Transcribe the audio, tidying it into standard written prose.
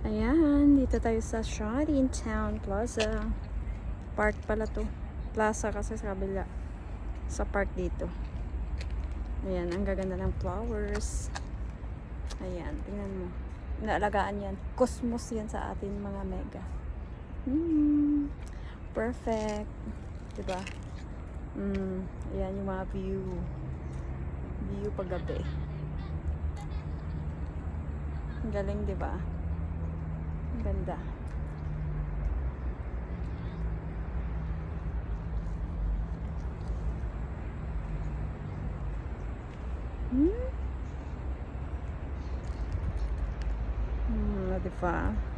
Ayan, dito tayo sa Sharin Town Plaza. Park pala to. Plaza kasi sa kabila. Sa park dito. Ayan, ang gaganda ng flowers. Ayan, tingnan mo. Inaalagaan yan. Cosmos yan sa atin mga mega. Perfect. Diba? Ayan yung mga view. View paggabi. Ang galing, diba? Ang ganda. Diba?